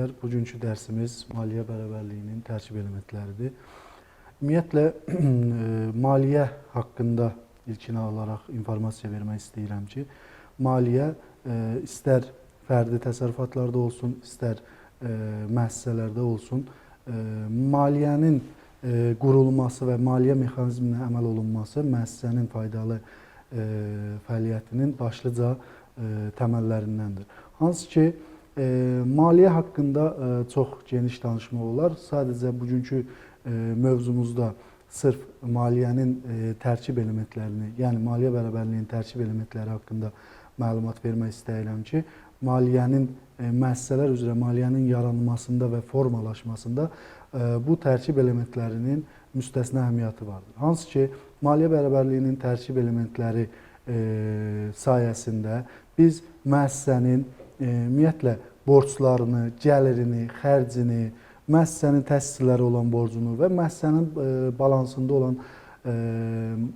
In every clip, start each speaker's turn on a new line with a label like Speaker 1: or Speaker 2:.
Speaker 1: valideynlər, bugünkü dərsimiz maliyyə bərabərliyinin tərkib elementləridir. Ümumiyyətlə, maliyyə haqqında ilkin olaraq informasiya vermək istəyirəm ki, maliyyə istər fərdi təsərrüfatlarda olsun, istər müəssisələrdə olsun, maliyyənin qurulması və maliyyə mexanizminə əməl olunması müəssisənin faydalı fəaliyyətinin başlıca təməllərindəndir. Hansı ki, maliyyə haqqında çox geniş danışmaq olar. Sadəcə bugünkü mövzumuzda sırf maliyyənin tərkib elementlərini, yəni maliyyə bərabərliyinin tərkib elementləri haqqında məlumat vermək istəyirəm ki, maliyyənin müəssisələr üzrə maliyyənin yaranmasında və formalaşmasında bu tərkib elementlərinin müstəsna əhəmiyyəti vardır. Hansı ki, maliyyə bərabərliyinin tərkib elementləri sayəsində biz müəssisənin ümumiyyətlə borclarını, gəlirini, xərcini, müəssisənin təsisçiləri olan borcunu və müəssisənin balansında olan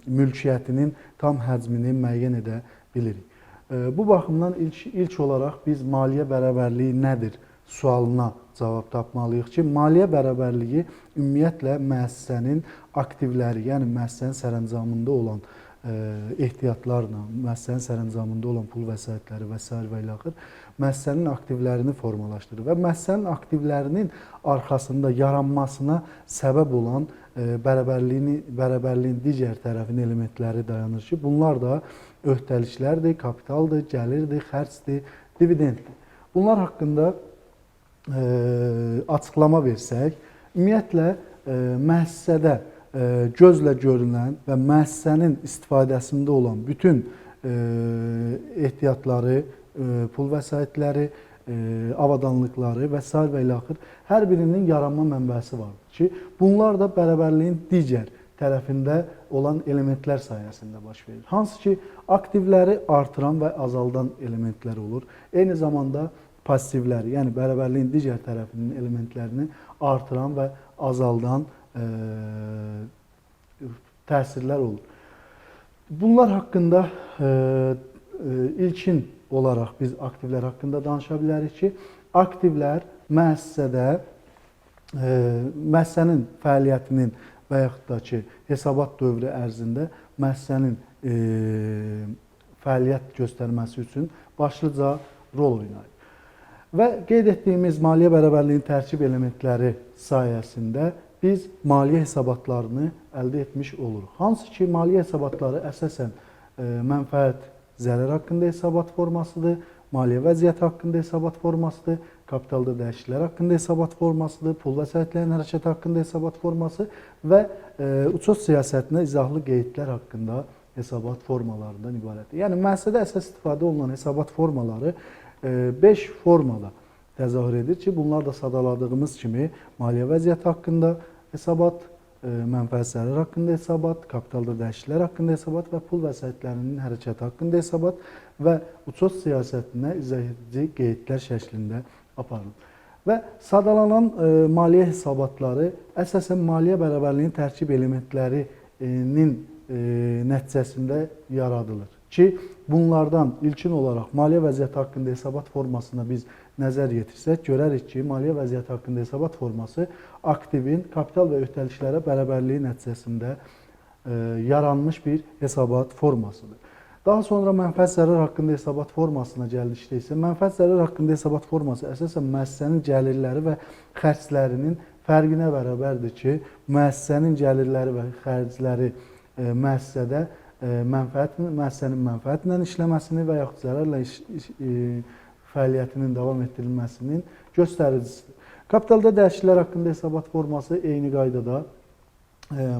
Speaker 1: mülkiyyətinin tam həcmini müəyyən edə bilirik. Bu baxımdan ilk olaraq biz maliyyə bərabərliyi nədir sualına cavab tapmalıyıq ki, maliyyə bərabərliyi ümumiyyətlə müəssisənin aktivləri, yəni müəssisənin sərəncamında olan ehtiyatlarla, müəssisənin sərəncamında olan pul vəsaitləri və s. və ilə axır müəssisənin aktivlərini formalaşdırır və müəssisənin aktivlərinin arxasında yaranmasına səbəb olan bərabərliyin digər tərəfin elementləri dayanır ki, bunlar da öhdəliklərdir, kapitaldır, gəlirdir, xərcdir, dividenddir. Bunlar haqqında açıqlama versək, ümumiyyətlə müəssisədə gözlə görünən və müəssisənin istifadəsində olan bütün ehtiyatları, pul vəsaitləri, avadanlıqları və s. və ilə axır hər birinin yaranma mənbəsi vardır ki, bunlar da bərabərliyin digər tərəfində olan elementlər sayəsində baş verir. Hansı ki, aktivləri artıran və azaldan elementlər olur. Eyni zamanda passivləri, yəni bərabərliyin digər tərəfinin elementlərini artıran və azaldan təsirlər olur. Bunlar haqqında ilkin olaraq biz aktivlər haqqında danışa bilərik ki, aktivlər müəssisədə müəssisənin fəaliyyətinin və yaxud da ki, hesabat dövrü ərzində müəssisənin fəaliyyət göstərməsi üçün başlıca rol oynayır. Və qeyd etdiyimiz maliyyə bərabərliyinin tərkib elementləri sayəsində biz maliyyə hesabatlarını əldə etmiş oluruq. Hansı ki, maliyyə hesabatları əsasən mənfəət zərər haqqında hesabat formasıdır, maliyyə vəziyyəti haqqında hesabat formasıdır, kapitalda dəyişikliklər haqqında hesabat formasıdır, pul vəsaitlərinin hərəkəti haqqında hesabat forması və uçot siyasətinə izahlı qeydlər haqqında hesabat formalarından ibarətdir. Yəni, müəssisədə əsas istifadə olunan hesabat formaları 5 formada təzahür edir ki, bunlar da sadaladığımız kimi maliyyə vəziyyəti haqqında hesabat, mənfəət zərər haqqında hesabat, kapitalda dəyişikliklər haqqında hesabat və pul vəsaitlərinin hərəkəti haqqında hesabat və uçot siyasətinə izah edici qeydlər şəklində aparılır. Və sadalanan maliyyə hesabatları əsasən maliyyə bərabərliyinin tərkib elementlərinin nəticəsində yaradılır ki, bunlardan ilkin olaraq maliyyə vəziyyəti haqqında hesabat formasına biz nəzər yetirsək, görərik ki, maliyyə vəziyyəti haqqında hesabat forması aktivin kapital və öhdəliklərə bərabərliyi nəticəsində yaranmış bir hesabat formasıdır. Daha sonra mənfəət zərər haqqında hesabat formasına gəldikdə isə, mənfəət zərər haqqında hesabat forması əsasən müəssisənin gəlirləri və xərclərinin fərqinə bərabərdir ki, müəssisənin gəlirləri və xərcləri müəssisədə müəssisənin mənfəətlə işləməsini və yaxud zərərlə fəaliyyətinin davam etdirilməsinin göstəricisidir. Kapitalda dəyişikliklər haqqında hesabat forması eyni qaydada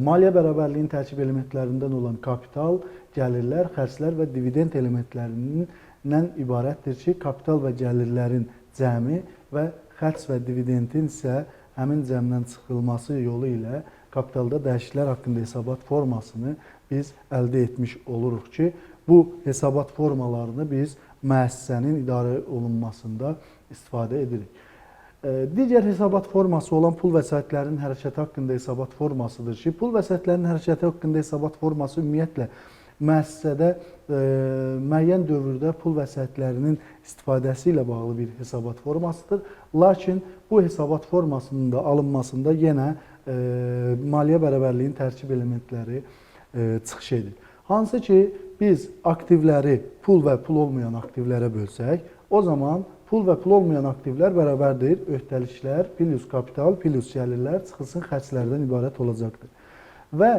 Speaker 1: maliyyə bərabərliyinin tərkib elementlərindən olan kapital, gəlirlər, xərclər və dividend elementlərindən ibarətdir ki, kapital və gəlirlərin cəmi və xərc və dividendin isə həmin cəmdən çıxılması yolu ilə kapitalda dəyişikliklər haqqında hesabat formasını biz əldə etmiş oluruq ki, bu hesabat formalarını biz müəssisənin idarə olunmasında istifadə edirik. Digər hesabat forması olan pul vəsaitlərinin hərəkəti haqqında hesabat formasıdır ki, pul vəsaitlərinin hərəkəti haqqında hesabat forması ümumiyyətlə müəssisədə müəyyən dövrdə pul vəsaitlərinin istifadəsi ilə bağlı bir hesabat formasıdır. Lakin bu hesabat formasının da alınmasında yenə maliyyə bərabərliyinin tərkib elementləri çıxış edir. Hansı ki, biz aktivləri pul və pul olmayan aktivlərə bölsək, o zaman pul və pul olmayan aktivlər bərabərdir. Öhdəliklər plus kapital plus gəlirlər çıxılsın xərclərdən ibarət olacaqdır. Və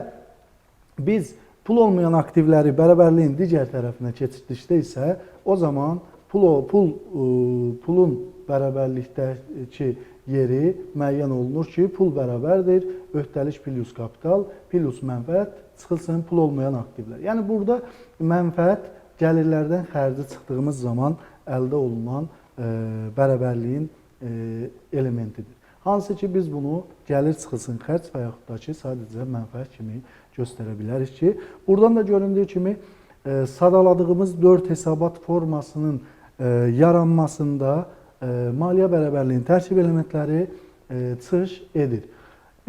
Speaker 1: biz pul olmayan aktivləri bərabərliyin digər tərəfinə keçirdikdə isə o zaman pulun bərabərlikdəki yeri müəyyən olunur ki, pul bərabərdir, öhdəlik plus kapital plus mənfəət çıxılsın pul olmayan aktivlər. Yəni burada mənfəət gəlirlərdən xərci çıxdığımız zaman əldə olunan bərabərliyin elementidir. Hansı ki, biz bunu gəlir çıxılsın xərc və yaxud da ki, sadəcə mənfəət kimi göstərə bilərik ki, buradan da göründüyü kimi sadaladığımız 4 hesabat formasının yaranmasında maliyyə bərabərliyinin tərkib elementləri çıxış edir.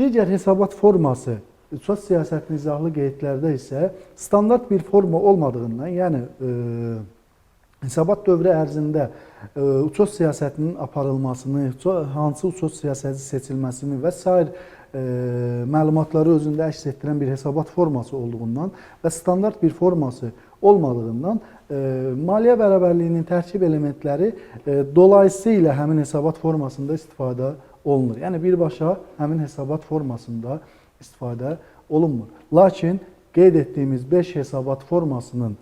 Speaker 1: Digər hesabat forması ixtisas siyasətinin izahlı qeydlərdə isə standart bir forma olmadığından, yəni hesabat dövrü ərzində ixtisas siyasətinin aparılmasını, hansı ixtisas siyasəti seçilməsini və s. Məlumatları özündə əks etdirən bir hesabat forması olduğundan və standart bir forması olmadığından maliyyə bərabərliyinin tərkib elementləri dolayısıyla həmin hesabat formasında istifadə olunur. Yəni birbaşa həmin hesabat formasında istifadə olunmur. Lakin qeyd etdiyimiz 5 hesabat formasının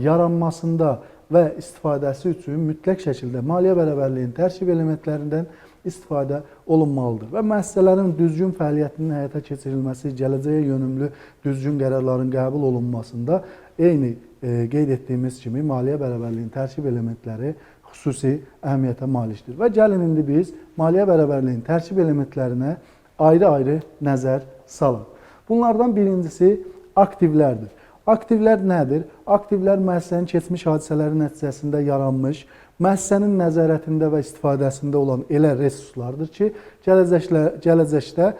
Speaker 1: yaranmasında və istifadəsi üçün mütləq şəkildə maliyyə bərabərliyinin tərkib elementlərindən istifadə olunmalıdır və müəssisələrin düzgün fəaliyyətinin həyata keçirilməsi, gələcəyə yönümlü düzgün qərarların qəbul olunmasında eyni qeyd etdiyimiz kimi maliyyə bərabərliyinin tərkib elementləri xüsusi əhəmiyyətə malikdir. Və gəlin indi biz maliyyə bərabərliyinin tərkib elementlərinə ayrı-ayrı nəzər salaq. Bunlardan birincisi aktivlərdir. Aktivlər nədir? Aktivlər müəssisənin keçmiş hadisələri nəticəsində yaranmış, müəssisənin nəzarətində və istifadəsində olan elə resurslardır ki, gələcəkdə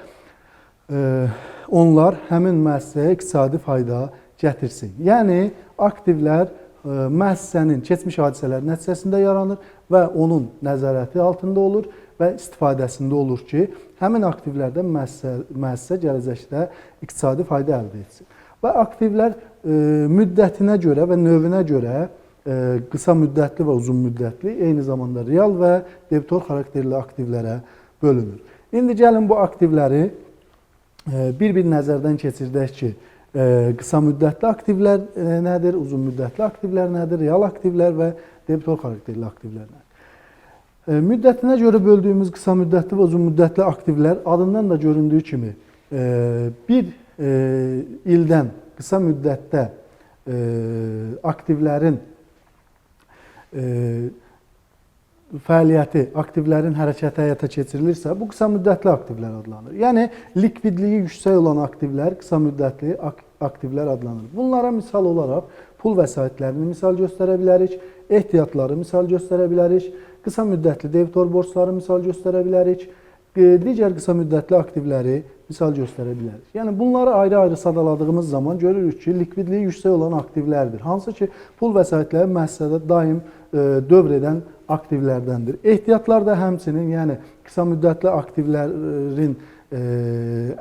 Speaker 1: onlar həmin müəssisəyə iqtisadi fayda gətirsin. Yəni, aktivlər müəssisənin keçmiş hadisələri nəticəsində yaranır və onun nəzarəti altında olur və istifadəsində olur ki, həmin aktivlərdən müəssisə gələcəkdə iqtisadi fayda əldə etsin. Və aktivlər müddətinə görə və növünə görə qısa müddətli və uzun müddətli, eyni zamanda real və debitor xarakterli aktivlərə bölünür. İndi gəlin bu aktivləri bir-bir nəzərdən keçirdək ki, qısa müddətli aktivlər nədir, uzun müddətli aktivlər nədir, real aktivlər və debitor xarakterli aktivlər nədir. Müddətinə görə böldüyümüz qısa müddətli və uzun müddətli aktivlər adından da göründüyü kimi bir ildən qısa müddətdə aktivlərin fəaliyyəti, aktivlərin hərəkəti həyata keçirilirsə, bu qısa müddətli aktivlər adlanır. Yəni, likvidliyi yüksək olan aktivlər qısa müddətli aktivlər adlanır. Bunlara misal olaraq pul vəsaitlərini misal göstərə bilərik, ehtiyatları misal göstərə bilərik, qısa müddətli debitor borcları misal göstərə bilərik, digər qısa müddətli aktivləri misal göstərə bilərik. Yəni, bunları ayrı-ayrı sadaladığımız zaman görürük ki, likvidliyi yüksək olan aktivlərdir. Hansı ki, pul vəsaitləri müəssisədə daim dövr edən aktivlərdəndir. Ehtiyatlar da həmçinin, yəni qısa müddətli aktivlərin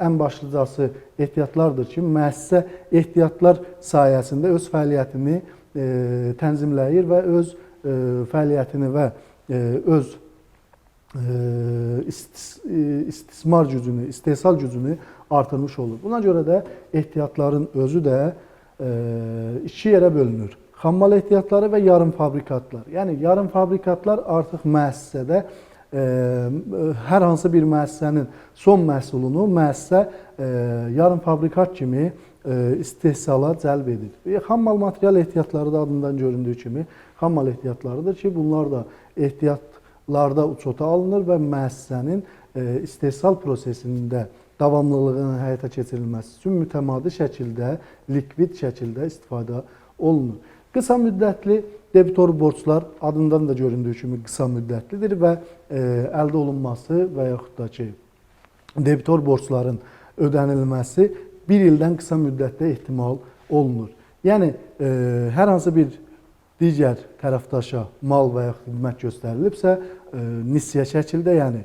Speaker 1: ən başlıcası ehtiyatlardır ki, müəssisə ehtiyatlar sayəsində öz fəaliyyətini tənzimləyir və öz fəaliyyətini və öz istismar gücünü, istehsal gücünü artırmış olur. Buna görə də ehtiyatların özü də iki yerə bölünür. Xammal ehtiyatları və yarım fabrikatlar. Yəni, yarım fabrikatlar artıq müəssisədə hər hansı bir müəssisənin son məhsulunu müəssisə yarım fabrikat kimi istehsala cəlb edir. Xammal material ehtiyatları da adından göründüyü kimi xammal ehtiyatlarıdır ki, bunlar da ehtiyatlarda uçota alınır və müəssisənin istehsal prosesində davamlılığının həyata keçirilməsi üçün mütəmadi şəkildə, likvid şəkildə istifadə olunur. Qısa müddətli debitor borclar adından da göründüyü kimi qısa müddətlidir və əldə olunması və yaxud da ki, debitor borcların ödənilməsi bir ildən qısa müddətdə ehtimal olunur. Yəni hər hansı bir digər tərəfdaşa mal və ya xidmət göstərilibsə, nisyə şəkildə, yəni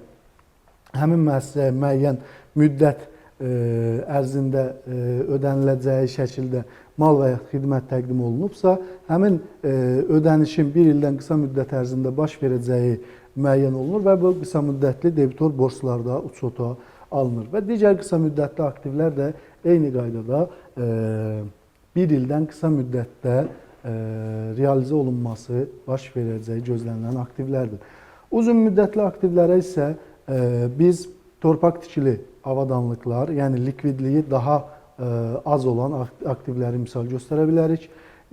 Speaker 1: həmin müəssisəyə müəyyən müddət ərzində ödəniləcəyi şəkildə mal və ya xidmət təqdim olunubsa, həmin ödənişin bir ildən qısa müddət ərzində baş verəcəyi müəyyən olunur və bu qısa müddətli debitor borclarda uçota alınır. Və digər qısa müddətli aktivlər də eyni qaydada bir ildən qısa müddətdə realizə olunması baş verəcəyi gözlənilən aktivlərdir. Uzun müddətli aktivlərə isə biz torpaq tikili avadanlıqlar, yəni likvidliyi daha az olan aktivləri misal göstərə bilərik.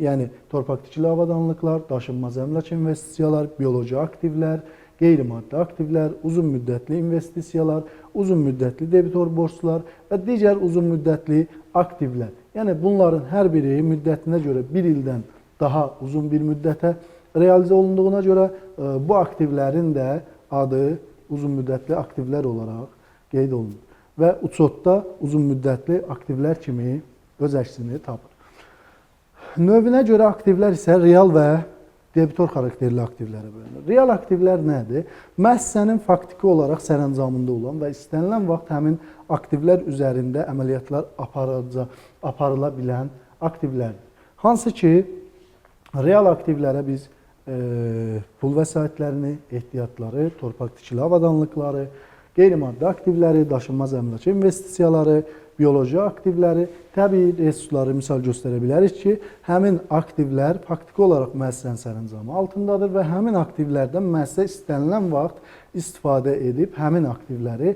Speaker 1: Yəni torpaq tikili avadanlıqlar, daşınmaz əmlak investisiyalar, bioloji aktivlər, qeyri-maddi aktivlər, uzun müddətli investisiyalar, uzun müddətli debitor borclar və digər uzun müddətli aktivlər. Yəni bunların hər biri müddətinə görə bir ildən daha uzun bir müddətə realizə olunduğuna görə bu aktivlərin də adı uzun müddətli aktivlər olaraq qeyd olunur. Və uçotda uzun müddətli aktivlər kimi öz əksini tapır. Növünə görə aktivlər isə real və debitor xarakterli aktivlərə bölünür. Real aktivlər nədir? Müəssisənin faktiki olaraq sərəncamında olan və istənilən vaxt həmin aktivlər üzərində əməliyyatlar aparıla bilən aktivlərdir. Hansı ki, real aktivlərə biz pul vəsaitlərini, ehtiyatları, torpaq tikili avadanlıqları, qeyri-maddi aktivləri, daşınmaz əmlak investisiyaları, bioloji aktivləri, təbii resursları misal göstərə bilərik ki, həmin aktivlər faktiki olaraq müəssisənin sərəncamı altındadır və həmin aktivlərdən müəssisə istənilən vaxt istifadə edib həmin aktivləri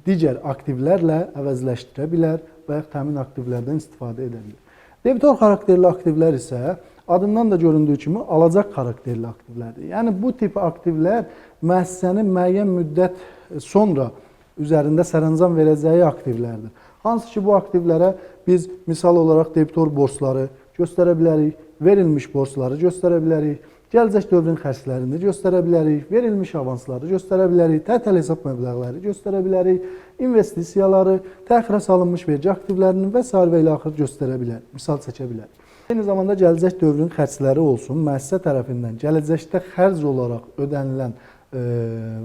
Speaker 1: digər aktivlərlə əvəzləşdirə bilər və yaxud həmin aktivlərdən istifadə edə bilər. Debitor xarakterli aktivlər isə adından da göründüyü kimi alacaq xarakterli aktivlərdir. Yəni bu tip aktivlər müəssisənin müəyyən müddət sonra üzərində sərəncam verəcəyi aktivlərdir. Hansı ki, bu aktivlərə biz misal olaraq debitor borcları göstərə bilərik, verilmiş borcları göstərə bilərik, gələcək dövrün xərclərini göstərə bilərik, verilmiş avansları göstərə bilərik, tətil hesab məbləğləri göstərə bilərik, investisiyaları, təxirə salınmış vergi aktivlərinin və s. və ilə axır göstərə bilərik, misal çəkə bilərik. Eyni zamanda gələcək dövrün xərcləri olsun, müəssisə tərəfindən gələcəkdə xərc olaraq ödənilən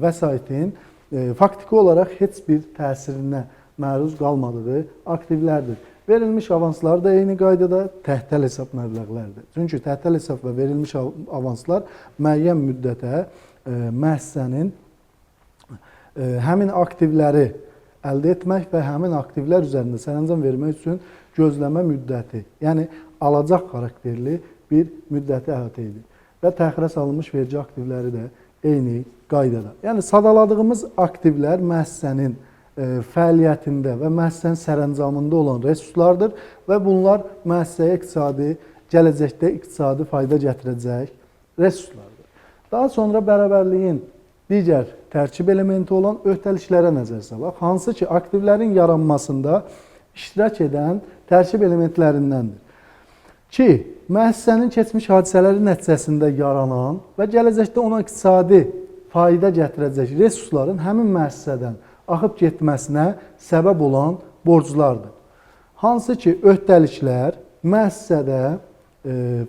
Speaker 1: vəsaitin faktiki olaraq heç bir təsirinə məruz qalmadığı aktivlərdir. Verilmiş avanslar da eyni qaydada təhdil hesab məbləğlərdir. Çünki təhdil hesab və verilmiş avanslar müəyyən müddətə müəssisənin həmin aktivləri əldə etmək və həmin aktivlər üzərində sərəncam vermək üçün gözləmə müddəti, yəni alacaq xarakterli bir müddəti əhatə edir. Və təxirə salınmış vergi aktivləri də eyni qaydada. Yəni sadaladığımız aktivlər müəssisənin fəaliyyətində və müəssisənin sərəncamında olan resurslardır və bunlar müəssisəyə iqtisadi, gələcəkdə iqtisadi fayda gətirəcək resurslardır. Daha sonra bərabərliyin digər tərkib elementi olan öhdəliklərə nəzər salaq, hansı ki, aktivlərin yaranmasında iştirak edən tərkib elementlərindəndir. Ki, müəssisənin keçmiş hadisələri nəticəsində yaranan və gələcəkdə ona iqtisadi fayda gətirəcək resursların həmin müəssisədən axıb getməsinə səbəb olan borclardır. Hansı ki, öhdəliklər müəssisədə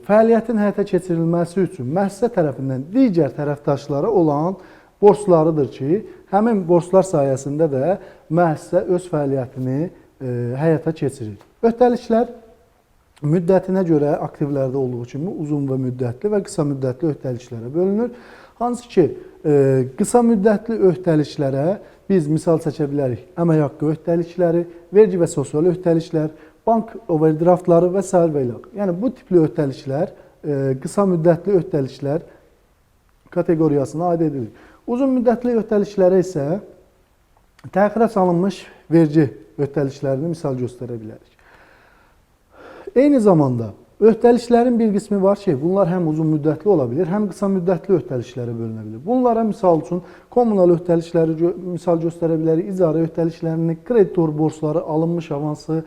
Speaker 1: fəaliyyətin həyata keçirilməsi üçün müəssisə tərəfindən digər tərəfdaşlara olan borclarıdır ki, həmin borclar sayəsində də müəssisə öz fəaliyyətini həyata keçirir. Öhdəliklər müddətinə görə aktivlərdə olduğu kimi uzun və müddətli və qısa müddətli öhdəliklərə bölünür. Hansı ki, qısa müddətli öhdəliklərə biz misal çəkə bilərik əmək haqqı öhdəlikləri, vergi və sosial öhdəliklər, bank overdraftları və s. və ilə. Yəni bu tipli öhdəliklər qısa müddətli öhdəliklər kateqoriyasına aid edilir. Uzun müddətli öhdəliklərə isə təxirə salınmış vergi öhdəliklərini misal göstərə bilərik. Eyni zamanda öhdəliklərin bir qismi var ki, bunlar həm uzun müddətli ola bilir, həm qısa müddətli öhdəliklərə bölünə bilir. Bunlara misal üçün kommunal öhdəlikləri misal göstərə bilərik, icarə öhdəliklərini, kreditor borcları, alınmış avansı,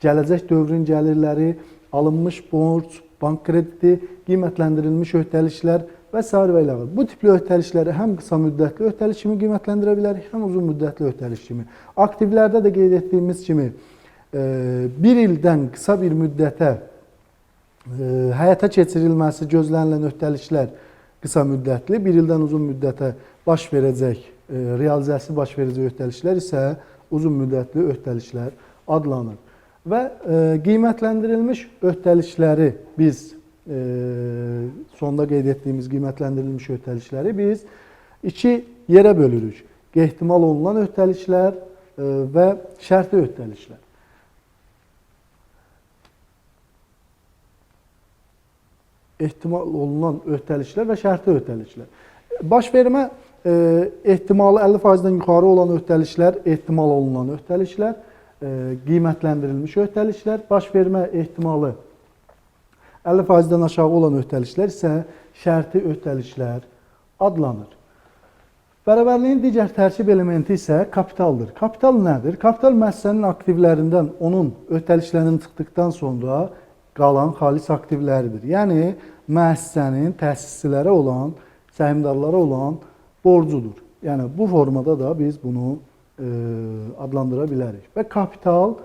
Speaker 1: gələcək dövrün gəlirləri, alınmış borc, bank krediti, qiymətləndirilmiş öhdəliklər və s. və ilə. Bu tipli öhdəlikləri həm qısa müddətli öhdəlik kimi qiymətləndirə bilərik, həm uzun müddətli öhdəlik kimi. Aktivlərdə də qeyd etdiyimiz kimi bir ildən qısa bir müddətə həyata keçirilməsi gözlənilən öhdəliklər qısa müddətli, bir ildən uzun müddətə baş verəcək, realizasiyası baş verəcək öhdəliklər isə uzun müddətli öhdəliklər adlanır. Və qiymətləndirilmiş öhdəlikləri biz, sonda qeyd etdiyimiz qiymətləndirilmiş öhdəlikləri biz iki yerə bölürük. Ehtimal olunan öhdəliklər və şərti öhdəliklər. Ehtimal olunan öhdəliklər və şərti öhdəliklər. Baş vermə ehtimalı 50%-dən yuxarı olan öhdəliklər ehtimal olunan öhdəliklər, qiymətləndirilmiş öhdəliklər, baş vermə ehtimalı 50%-dən aşağı olan öhdəliklər isə şərti öhdəliklər adlanır. Bərabərliyin digər tərkib elementi isə kapitaldır. Kapital nədir? Kapital müəssisənin aktivlərindən onun öhdəliklərini çıxdıqdan sonra qalan xalis aktivləridir. Yəni, müəssisənin təsisçilərə olan, səhmdarlara olan borcudur. Yəni, bu formada da biz bunu adlandıra bilərik. Və kapital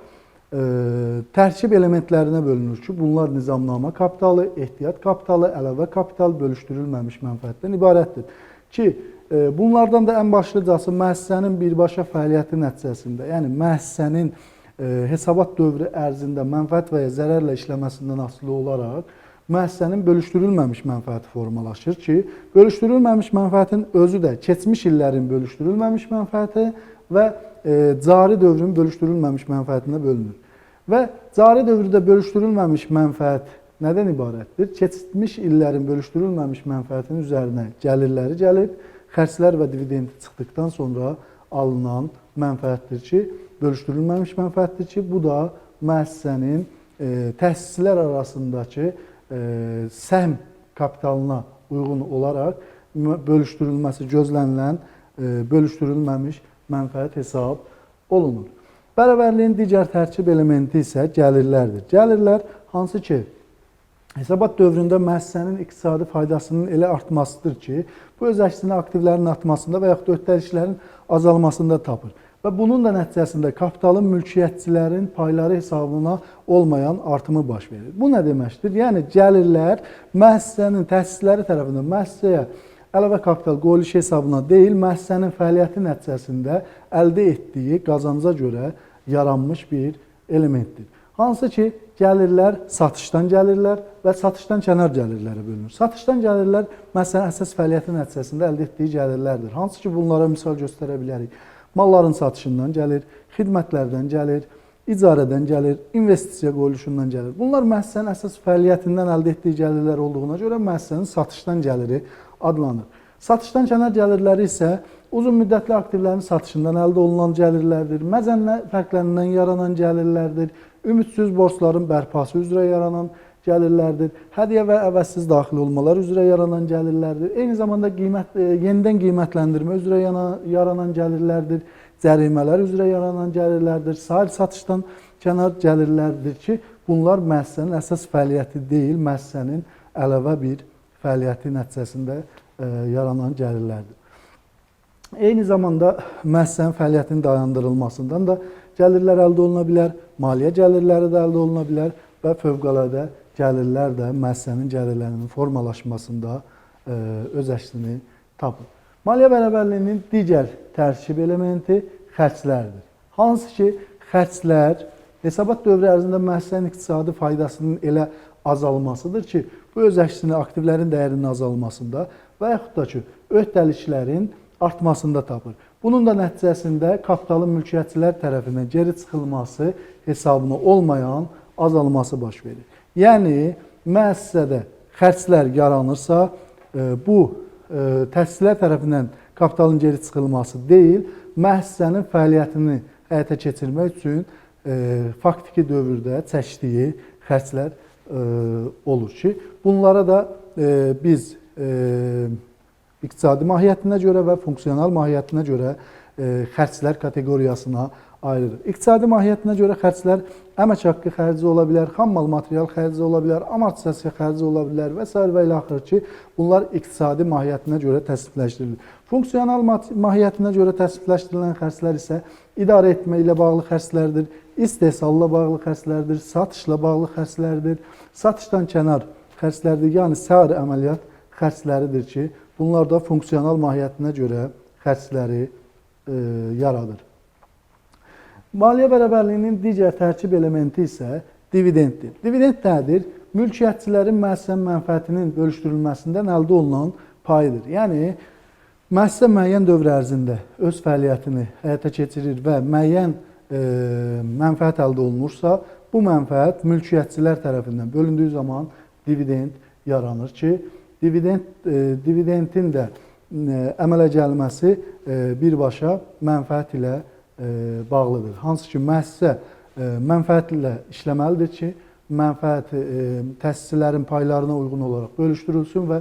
Speaker 1: tərkib elementlərinə bölünür ki, bunlar nizamnamə kapitalı, ehtiyat kapitalı, əlavə kapital, bölüşdürülməmiş mənfəətdən ibarətdir. Ki, bunlardan da ən başlıcası müəssisənin birbaşa fəaliyyəti nəticəsində, yəni müəssisənin hesabat dövrü ərzində mənfəət və ya zərərlə işləməsindən asılı olaraq müəssisənin bölüşdürülməmiş mənfəəti formalaşır ki, bölüşdürülməmiş mənfəətin özü də keçmiş illərin bölüşdürülməmiş mənfəəti və cari dövrün bölüşdürülməmiş mənfəətinə bölünür. Və cari dövrdə bölüşdürülməmiş mənfəət nədən ibarətdir? Keçmiş illərin bölüşdürülməmiş mənfəətin üzərinə gəlirləri gəlib, xərclər və dividendi çıxdıqdan sonra alınan mənfəətdir ki, bölüşdürülməmiş mənfəətdir ki, bu da müəssisənin təsisçilər arasındakı səhm kapitalına uyğun olaraq bölüşdürülməsi gözlənilən bölüşdürülməmiş mənfəət hesab olunur. Bərabərliyin digər tərkib elementi isə gəlirlərdir. Gəlirlər hansı ki, hesabat dövründə müəssisənin iqtisadi faydasının elə artmasıdır ki, bu öz əksini aktivlərin artmasında və yaxud da öhdəliklərin azalmasında tapır. Və bunun da nəticəsində kapitalın mülkiyyətçilərin payları hesabına olmayan artımı baş verir. Bu nə deməkdir? Yəni, gəlirlər müəssisənin təsisləri tərəfindən müəssisəyə əlavə kapital qoyuluş hesabına deyil, müəssisənin fəaliyyəti nəticəsində əldə etdiyi qazanca görə yaranmış bir elementdir. Hansı ki, gəlirlər satışdan gəlirlər və satışdan kənar gəlirlərə bölünür. Satışdan gəlirlər müəssisənin əsas fəaliyyəti nəticəsində əldə etdiyi gəlirlərdir. Hansı ki, bunlara misal göstərə bilərik. Malların satışından gəlir, xidmətlərdən gəlir, icarədən gəlir, investisiya qoyuluşundan gəlir. Bunlar müəssisənin əsas fəaliyyətindən əldə etdiyi gəlirlər olduğuna görə müəssisənin satışdan gəliri adlanır. Satışdan kənar gəlirləri isə uzun müddətli aktivlərin satışından əldə olunan gəlirlərdir, məzənlə fərqlərindən yaranan gəlirlərdir, ümidsiz borcların bərpası üzrə yaranan gəlirlərdir, hədiyyə və əvəzsiz daxil olmalar üzrə yaranan gəlirlərdir, eyni zamanda yenidən qiymətləndirmə üzrə yaranan gəlirlərdir, cərimələr üzrə yaranan gəlirlərdir, sahil satışdan kənar gəlirlərdir ki, bunlar müəssisənin əsas fəaliyyəti deyil, müəssisənin əlavə bir fəaliyyəti nəticəsində yaranan gəlirlərdir. Eyni zamanda müəssisənin fəaliyyətinin dayandırılmasından da gəlirlər əldə oluna bilər, maliyyə gəlirləri də əldə oluna bilər və fövqəladə gəlirlər də müəssisənin gəlirlərinin formalaşmasında öz əksini tapır. Maliyyə bərabərliyinin digər tərkib elementi xərclərdir. Hansı ki, xərclər hesabat dövrü ərzində müəssisənin iqtisadi faydasının elə azalmasıdır ki, bu öz əksini aktivlərin dəyərinin azalmasında və yaxud da ki, öhdəliklərin artmasında tapır. Bunun da nəticəsində kapitalın mülkiyyətçilər tərəfindən geri çıxılması hesabına olmayan azalması baş verir. Yəni, müəssisədə xərclər yaranırsa, bu təsisçilər tərəfindən kapitalın geri çıxılması deyil, müəssisənin fəaliyyətini həyata keçirmək üçün faktiki dövrdə çəkdiyi xərclər olur ki, bunlara da biz iqtisadi mahiyyətinə görə və funksional mahiyyətinə görə xərclər kateqoriyasına ayırırıq. İqtisadi mahiyyətinə görə xərclər əmək haqqı xərci ola bilər, xammal material xərci ola bilər, amortizasiya xərci ola bilər və s. və ilə axır ki, bunlar iqtisadi mahiyyətinə görə təsdiqləşdirilir. Funksional mahiyyətinə görə təsdiqləşdirilən xərclər isə idarə etmə ilə bağlı xərclərdir, istehsalla bağlı xərclərdir, satışla bağlı xərclərdir, satışdan kənar xərclərdir, yəni sair əməliyyat xərcləridir ki, bunlar da funksional mahiyyətinə görə xərcləri yaradır. Maliyyə bərabərliyinin digər tərkib elementi isə dividenddir. Dividend nədir? Mülkiyyətçilərin müəssisə mənfəətinin bölüşdürülməsindən əldə olunan payıdır. Yəni, müəssisə müəyyən dövr ərzində öz fəaliyyətini həyata keçirir və müəyyən mənfəət əldə olunursa, bu mənfəət mülkiyyətçilər tərəfindən bölündüyü zaman dividend yaranır ki, dividendin də əmələ gəlməsi birbaşa mənfəət ilə bağlıdır. Hansı ki, müəssisə mənfəət ilə işləməlidir ki, mənfəət təsisçilərin paylarına uyğun olaraq bölüşdürülsün və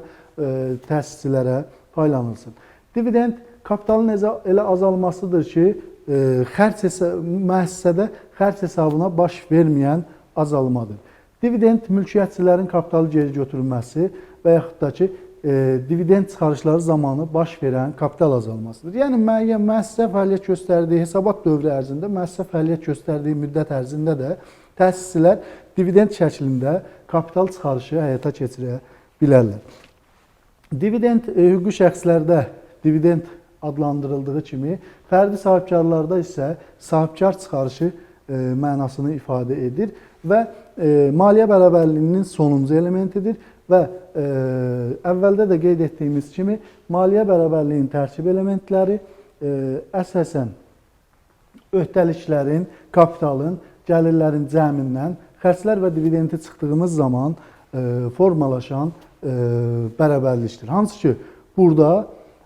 Speaker 1: təsisçilərə paylanılsın. Dividend kapitalın elə azalmasıdır ki, müəssisədə xərc hesabına baş verməyən azalmadır. Dividend mülkiyyətçilərin kapitalı geri götürülməsi və yaxud da ki, dividend çıxarışları zamanı baş verən kapital azalmasıdır. Yəni, müəyyən müəssisə fəaliyyət göstərdiyi hesabat dövrü ərzində, müəssisə fəaliyyət göstərdiyi müddət ərzində də təsisçilər dividend şəklində kapital çıxarışı həyata keçirə bilərlər. Dividend hüquqi şəxslərdə dividend adlandırıldığı kimi, fərdi sahibkarlarda isə sahibkar çıxarışı mənasını ifadə edir və maliyyə bərabərliyinin sonuncu elementidir və əvvəldə də qeyd etdiyimiz kimi maliyyə bərabərliyinin tərkib elementləri əsasən öhdəliklərin, kapitalın, gəlirlərin cəmindən xərclər və dividendi çıxdığımız zaman formalaşan bərabərlikdir. Hansı ki, burada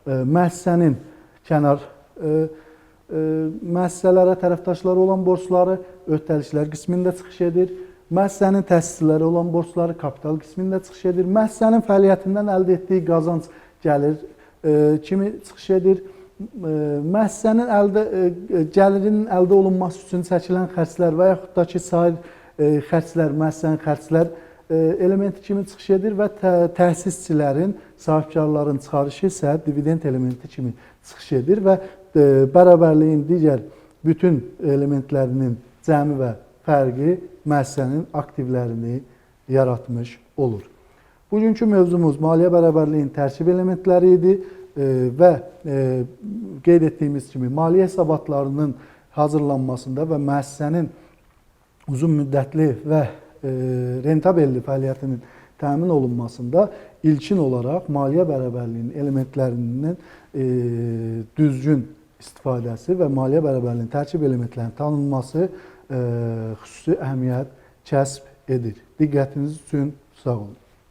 Speaker 1: müəssisənin kənar müəssisələrə tərəfdaşları olan borcları öhdəliklər qismində çıxış edir. Müəssisənin təsisçiləri olan borcları kapital qismində çıxış edir. Müəssisənin fəaliyyətindən əldə etdiyi qazanc gəlir kimi çıxış edir. Müəssisənin gəlirinin əldə olunması üçün çəkilən xərclər və yaxud da ki, sair xərclər, müəssisənin xərclər elementi kimi çıxış edir və təsisçilərin, sahibkarların çıxarışı isə dividend elementi kimi çıxış edir və bərabərliyin digər bütün elementlərinin cəmi və fərqi müəssisənin aktivlərini yaratmış olur. Bugünkü mövzumuz maliyyə bərabərliyinin tərkib elementləri idi və qeyd etdiyimiz kimi maliyyə hesabatlarının hazırlanmasında və müəssisənin uzun müddətli və rentabelli fəaliyyətinin təmin olunmasında ilkin olaraq maliyyə bərabərliyinin elementlərinin düzgün istifadəsi və maliyyə bərabərliyinin tərkib elementlərinin tanınması xüsusi əhəmiyyət kəsb edir. Diqqətiniz üçün sağ olun.